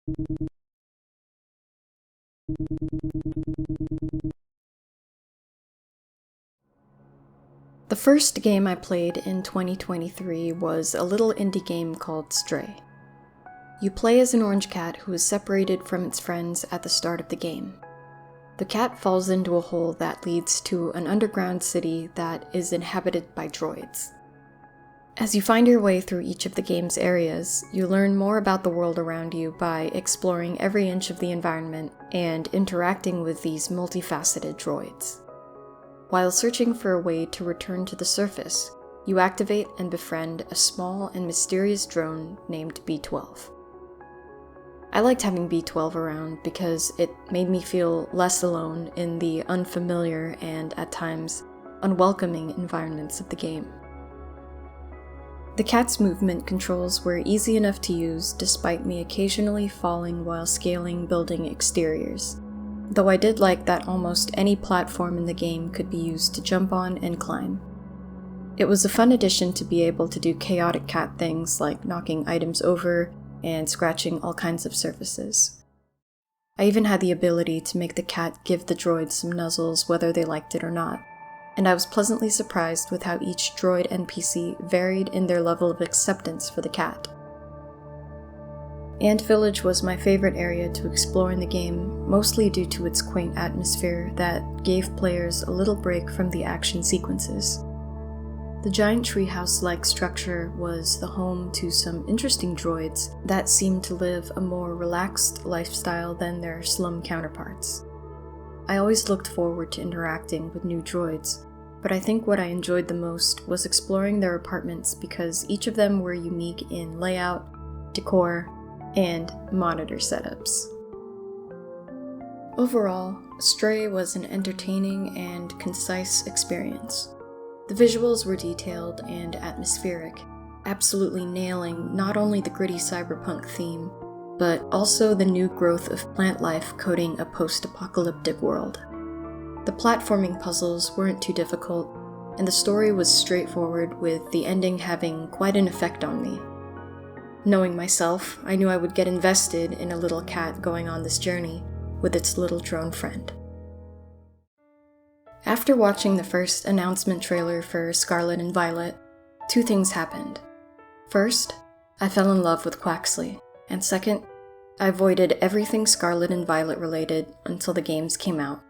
The first game I played in 2023 was a little indie game called Stray. You play as an orange cat who is separated from its friends at the start of the game. The cat falls into a hole that leads to an underground city that is inhabited by droids. As you find your way through each of the game's areas, you learn more about the world around you by exploring every inch of the environment and interacting with these multifaceted droids. While searching for a way to return to the surface, you activate and befriend a small and mysterious drone named B-12. I liked having B-12 around because it made me feel less alone in the unfamiliar and, at times, unwelcoming environments of the game. The cat's movement controls were easy enough to use despite me occasionally falling while scaling building exteriors, though I did like that almost any platform in the game could be used to jump on and climb. It was a fun addition to be able to do chaotic cat things like knocking items over and scratching all kinds of surfaces. I even had the ability to make the cat give the droids some nuzzles whether they liked it or not, and I was pleasantly surprised with how each droid NPC varied in their level of acceptance for the cat. Ant Village was my favorite area to explore in the game, mostly due to its quaint atmosphere that gave players a little break from the action sequences. The giant treehouse-like structure was the home to some interesting droids that seemed to live a more relaxed lifestyle than their slum counterparts. I always looked forward to interacting with new droids, but I think what I enjoyed the most was exploring their apartments because each of them were unique in layout, decor, and monitor setups. Overall, Stray was an entertaining and concise experience. The visuals were detailed and atmospheric, absolutely nailing not only the gritty cyberpunk theme, but also the new growth of plant life coating a post-apocalyptic world. The platforming puzzles weren't too difficult, and the story was straightforward, with the ending having quite an effect on me. Knowing myself, I knew I would get invested in a little cat going on this journey with its little drone friend. After watching the first announcement trailer for Scarlet and Violet, two things happened. First, I fell in love with Quaxley, and second, I avoided everything Scarlet and Violet related until the games came out.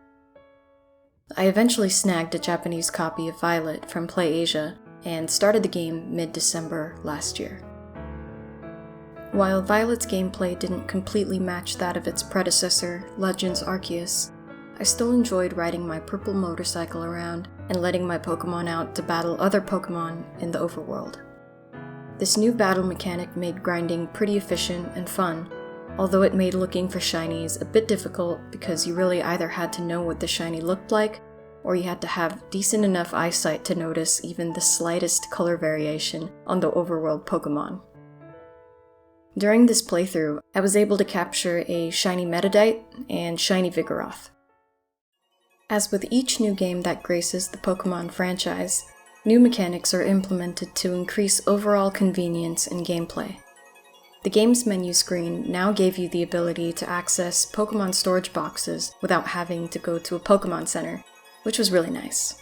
I eventually snagged a Japanese copy of Violet from PlayAsia and started the game mid-December last year. While Violet's gameplay didn't completely match that of its predecessor, Legends Arceus, I still enjoyed riding my purple motorcycle around and letting my Pokémon out to battle other Pokémon in the overworld. This new battle mechanic made grinding pretty efficient and fun, although it made looking for shinies a bit difficult because you really either had to know what the shiny looked like, or you had to have decent enough eyesight to notice even the slightest color variation on the overworld Pokémon. During this playthrough, I was able to capture a shiny Metadite and shiny Vigoroth. As with each new game that graces the Pokémon franchise, new mechanics are implemented to increase overall convenience in gameplay. The game's menu screen now gave you the ability to access Pokémon storage boxes without having to go to a Pokémon Center, which was really nice.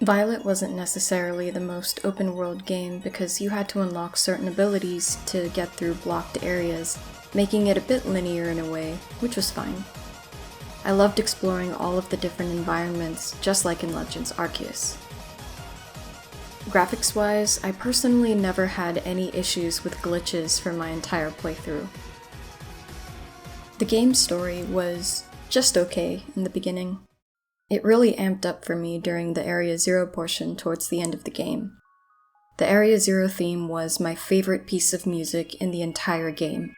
Violet wasn't necessarily the most open-world game because you had to unlock certain abilities to get through blocked areas, making it a bit linear in a way, which was fine. I loved exploring all of the different environments, just like in Legends Arceus. Graphics-wise, I personally never had any issues with glitches for my entire playthrough. The game's story was just okay in the beginning. It really amped up for me during the Area Zero portion towards the end of the game. The Area Zero theme was my favorite piece of music in the entire game.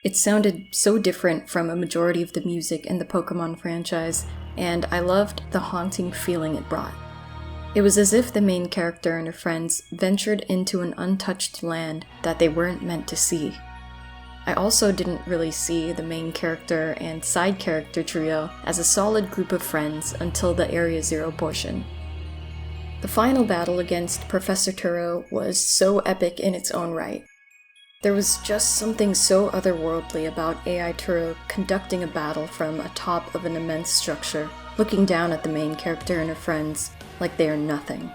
It sounded so different from a majority of the music in the Pokémon franchise, and I loved the haunting feeling it brought. It was as if the main character and her friends ventured into an untouched land that they weren't meant to see. I also didn't really see the main character and side character trio as a solid group of friends until the Area Zero portion. The final battle against Professor Turo was so epic in its own right. There was just something so otherworldly about AI Turo conducting a battle from atop of an immense structure, looking down at the main character and her friends like they are nothing.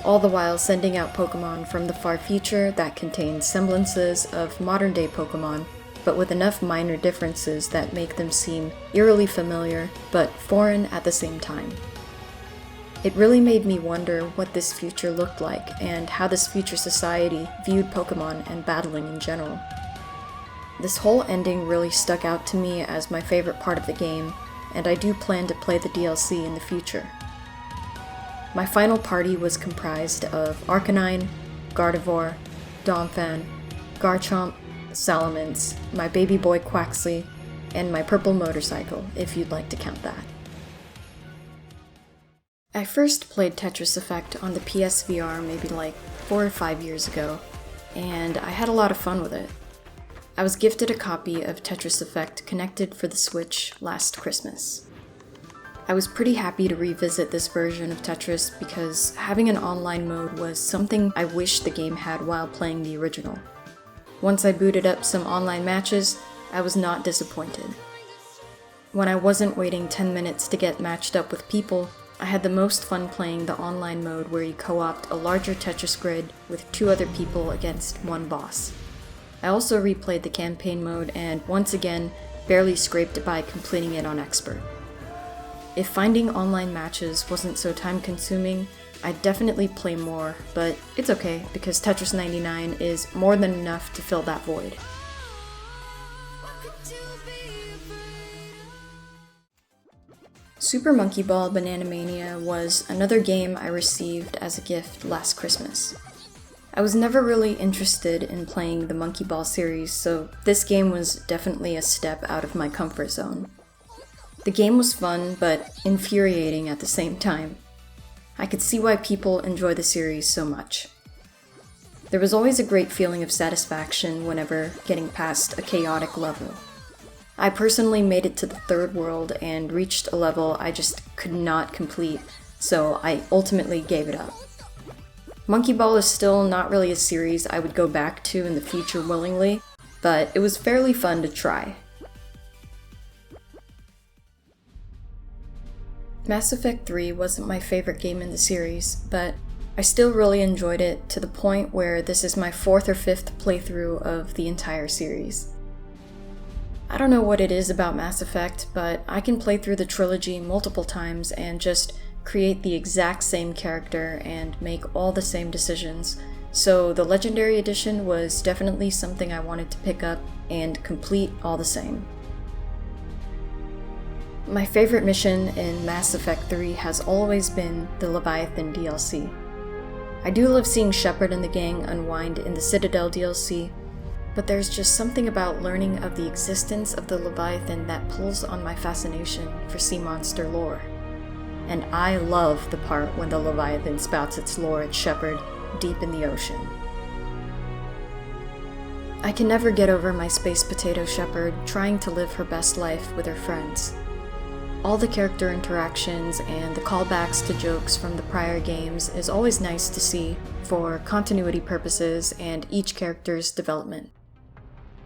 All the while sending out Pokemon from the far future that contain semblances of modern-day Pokemon, but with enough minor differences that make them seem eerily familiar, but foreign at the same time. It really made me wonder what this future looked like and how this future society viewed Pokemon and battling in general. This whole ending really stuck out to me as my favorite part of the game, and I do plan to play the DLC in the future. My final party was comprised of Arcanine, Gardevoir, Donphan, Garchomp, Salamence, my baby boy Quaxly, and my purple motorcycle, if you'd like to count that. I first played Tetris Effect on the PSVR maybe like 4 or 5 years ago, and I had a lot of fun with it. I was gifted a copy of Tetris Effect connected for the Switch last Christmas. I was pretty happy to revisit this version of Tetris because having an online mode was something I wished the game had while playing the original. Once I booted up some online matches, I was not disappointed. When I wasn't waiting 10 minutes to get matched up with people, I had the most fun playing the online mode where you co-opt a larger Tetris grid with 2 other people against one boss. I also replayed the campaign mode and, once again, barely scraped it by completing it on Expert. If finding online matches wasn't so time-consuming, I'd definitely play more, but it's okay because Tetris 99 is more than enough to fill that void. Super Monkey Ball Banana Mania was another game I received as a gift last Christmas. I was never really interested in playing the Monkey Ball series, so this game was definitely a step out of my comfort zone. The game was fun, but infuriating at the same time. I could see why people enjoy the series so much. There was always a great feeling of satisfaction whenever getting past a chaotic level. I personally made it to the 3rd world and reached a level I just could not complete, so I ultimately gave it up. Monkey Ball is still not really a series I would go back to in the future willingly, but it was fairly fun to try. Mass Effect 3 wasn't my favorite game in the series, but I still really enjoyed it to the point where this is my 4th or 5th playthrough of the entire series. I don't know what it is about Mass Effect, but I can play through the trilogy multiple times and just create the exact same character and make all the same decisions, so the Legendary Edition was definitely something I wanted to pick up and complete all the same. My favorite mission in Mass Effect 3 has always been the Leviathan DLC. I do love seeing Shepard and the gang unwind in the Citadel DLC, but there's just something about learning of the existence of the Leviathan that pulls on my fascination for sea monster lore. And I love the part when the Leviathan spouts its lore at Shepard deep in the ocean. I can never get over my space potato Shepard trying to live her best life with her friends. All the character interactions and the callbacks to jokes from the prior games is always nice to see for continuity purposes and each character's development.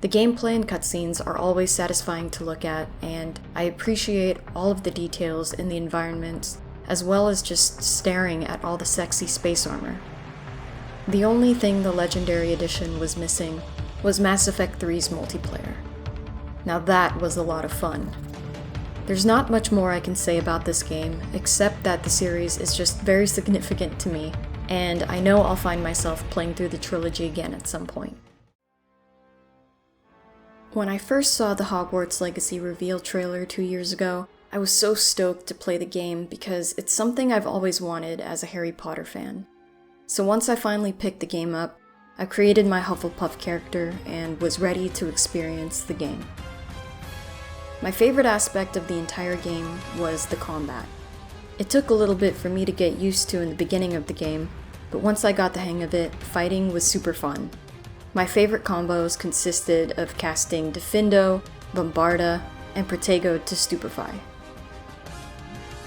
The gameplay and cutscenes are always satisfying to look at, and I appreciate all of the details in the environments, as well as just staring at all the sexy space armor. The only thing the Legendary Edition was missing was Mass Effect 3's multiplayer. Now that was a lot of fun. There's not much more I can say about this game, except that the series is just very significant to me, and I know I'll find myself playing through the trilogy again at some point. When I first saw the Hogwarts Legacy reveal trailer 2 years ago, I was so stoked to play the game because it's something I've always wanted as a Harry Potter fan. So once I finally picked the game up, I created my Hufflepuff character and was ready to experience the game. My favorite aspect of the entire game was the combat. It took a little bit for me to get used to in the beginning of the game, but once I got the hang of it, fighting was super fun. My favorite combos consisted of casting Diffindo, Bombarda, and Protego to Stupefy.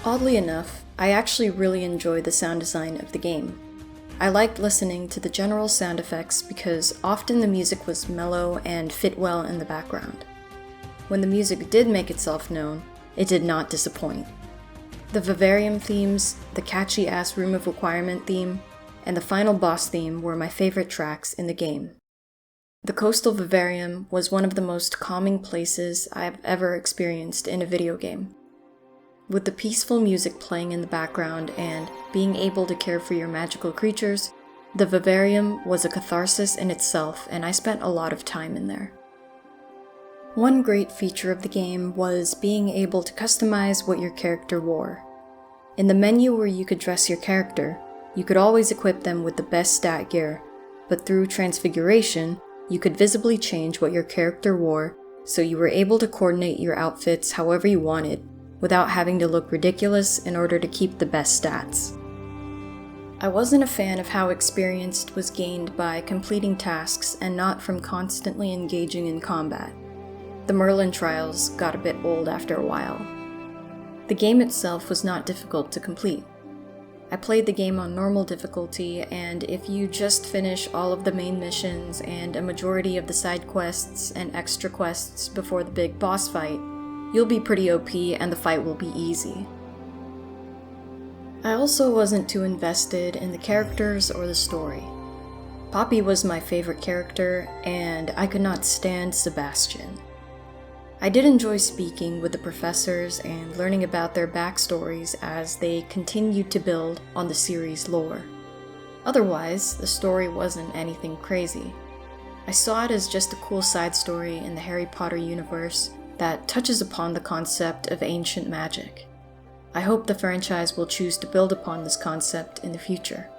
Oddly enough, I actually really enjoy the sound design of the game. I liked listening to the general sound effects because often the music was mellow and fit well in the background. When the music did make itself known, it did not disappoint. The vivarium themes, the catchy-ass Room of Requirement theme, and the final boss theme were my favorite tracks in the game. The coastal vivarium was one of the most calming places I've ever experienced in a video game. With the peaceful music playing in the background and being able to care for your magical creatures, the vivarium was a catharsis in itself, and I spent a lot of time in there. One great feature of the game was being able to customize what your character wore. In the menu where you could dress your character, you could always equip them with the best stat gear, but through transfiguration, you could visibly change what your character wore, so you were able to coordinate your outfits however you wanted, without having to look ridiculous in order to keep the best stats. I wasn't a fan of how experience was gained by completing tasks and not from constantly engaging in combat. The Merlin trials got a bit old after a while. The game itself was not difficult to complete. I played the game on normal difficulty, and if you just finish all of the main missions and a majority of the side quests and extra quests before the big boss fight, you'll be pretty OP and the fight will be easy. I also wasn't too invested in the characters or the story. Poppy was my favorite character, and I could not stand Sebastian. I did enjoy speaking with the professors and learning about their backstories as they continued to build on the series' lore. Otherwise, the story wasn't anything crazy. I saw it as just a cool side story in the Harry Potter universe that touches upon the concept of ancient magic. I hope the franchise will choose to build upon this concept in the future.